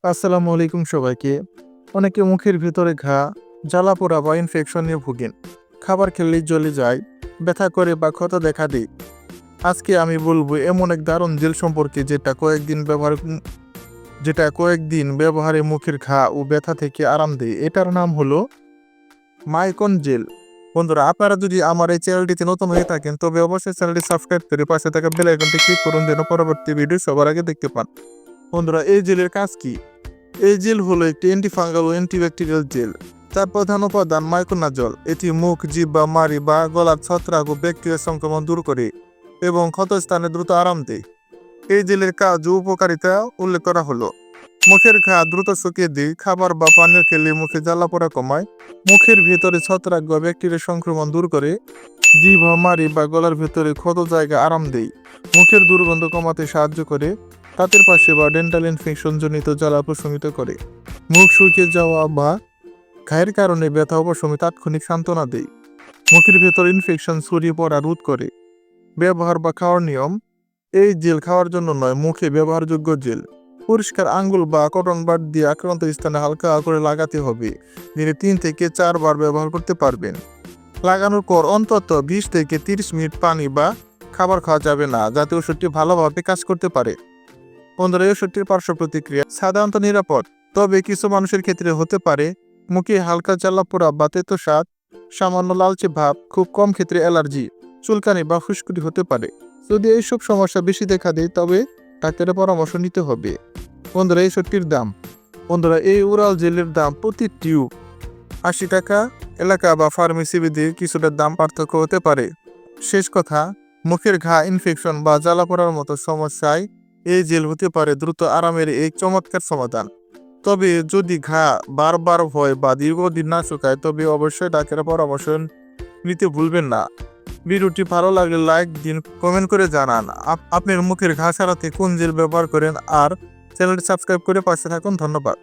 আসসালামু আলাইকুম সবাইকে। অনেকে মুখের ভিতরে ঘা, জ্বালা-পোড়া বা ইনফেকশন নিয়ে ভোগেন। খাবার খেলেই জ্বলে যায়, ব্যথা করে বা ক্ষত দেখা দেয়। আজকে আমি বলবো এমন এক দারুণ জেল সম্পর্কে যেটা কয়েকদিন ব্যবহারে মুখের ঘা ও ব্যথা থেকে আরাম দেয়। এটার নাম হলো মাইকন জেল। বন্ধুরা, আপনারা যদি আমার এই চ্যানেলটিতে নতুন হয়ে থাকেন তবে অবশ্যই চ্যানেলটি সাবস্ক্রাইব করে পাশে থাকা বেল আইকনটি ক্লিক করুন যেন পরবর্তী ভিডিও সবার আগে দেখতে পান। বন্ধুরা, এই জেলের কাজ কি? এই জেল হলো একটি অ্যান্টিফাঙ্গাল ও অ্যান্টিব্যাকটেরিয়াল জেল। তার প্রধান উপাদান মাইকোনাজল। এটি মুখ, জিভ বা মাড়ি বা গলার ছত্রাক ও ব্যাকটেরিয়া সংক্রমণ দূর করে এবং ক্ষতস্থানে দ্রুত আরাম দেয়। এই জেলের কাজ ও উপকারিতা উল্লেখ করা হলো: মুখের ঘা দ্রুত শুকিয়ে দেয়, খাবার বা পানীয় খেলে মুখে জ্বালাপোড়া কমায়, মুখের ভেতরে ছত্রাক বা ব্যাকটেরিয়া সংক্রমণ দূর করে, জিভ, মাড়ি বা গলার ভেতরে ক্ষত জায়গা আরাম দেয়, মুখের দুর্গন্ধ কমাতে সাহায্য করে, দাঁতের পাশে বা ডেন্টাল ইনফেকশন জনিত জ্বালা প্রশমিত করে, মুখ শুকিয়ে যাওয়া বা ঘায়ের কারণে ব্যথা উপশমে তাৎক্ষণিক সান্ত্বনা দেয়, মুখের ভেতর ইনফেকশন ছড়িয়ে পড়া রোধ করে। ব্যবহার বা খাওয়ার নিয়ম: এই জেল খাওয়ার জন্য নয়, মুখে ব্যবহারযোগ্য জেল। পরিষ্কার আঙ্গুল বা কটন বাড দিয়ে আক্রান্ত স্থানে হালকা করে লাগাতে হবে। দিনে 3 থেকে 4 বার ব্যবহার করতে পারবেন। লাগানোর পর অন্তত 20 থেকে 30 মিনিট পানি বা খাবার খাওয়া যাবে না, যাতে ওষুধটি ভালোভাবে কাজ করতে পারে। বন্ধুরা, এই ওষুধটির পার্শ্ব প্রতিক্রিয়া সাধারণত নিরাপদ, তবে কিছু মানুষের ক্ষেত্রে হতে পারে মুখে হালকা জ্বালাপোড়া বা তেতো স্বাদ, সামান্য লালচে ভাব, খুব কম ক্ষেত্রে অ্যালার্জি, চুলকানি বা ফুসকুড়ি হতে পারে। যদি এইসব সমস্যা বেশি দেখা দেয় তবে ডাক্তারের পরামর্শ নিতে হবে। বন্ধুরা, এই ওষুধটির দাম: বন্ধুরা, এই ওরাল জেলের দাম প্রতি টিউব 80 টাকা। এলাকা বা ফার্মেসি ভেদে কিছুটা দাম পার্থক্য হতে পারে। শেষ কথা, মুখের ঘা, ইনফেকশন বা জ্বালাপোড়ার মতো সমস্যায় এই জেল হতে পারে দ্রুত আরামের এক চমৎকার সমাধান। তবে যদি ঘা বারবার হয় বা দীর্ঘদিন না শুকায় তবে অবশ্যই ডাক্তারের পরামর্শ নিতে ভুলবেন না। ভিডিওটি ভালো লাগলে লাইক দিন, কমেন্ট করে জানান আপনার মুখের ঘা সারাতে কোন জেল ব্যবহার করেন, আর চ্যানেলটি সাবস্ক্রাইব করে পাশে থাকুন। ধন্যবাদ।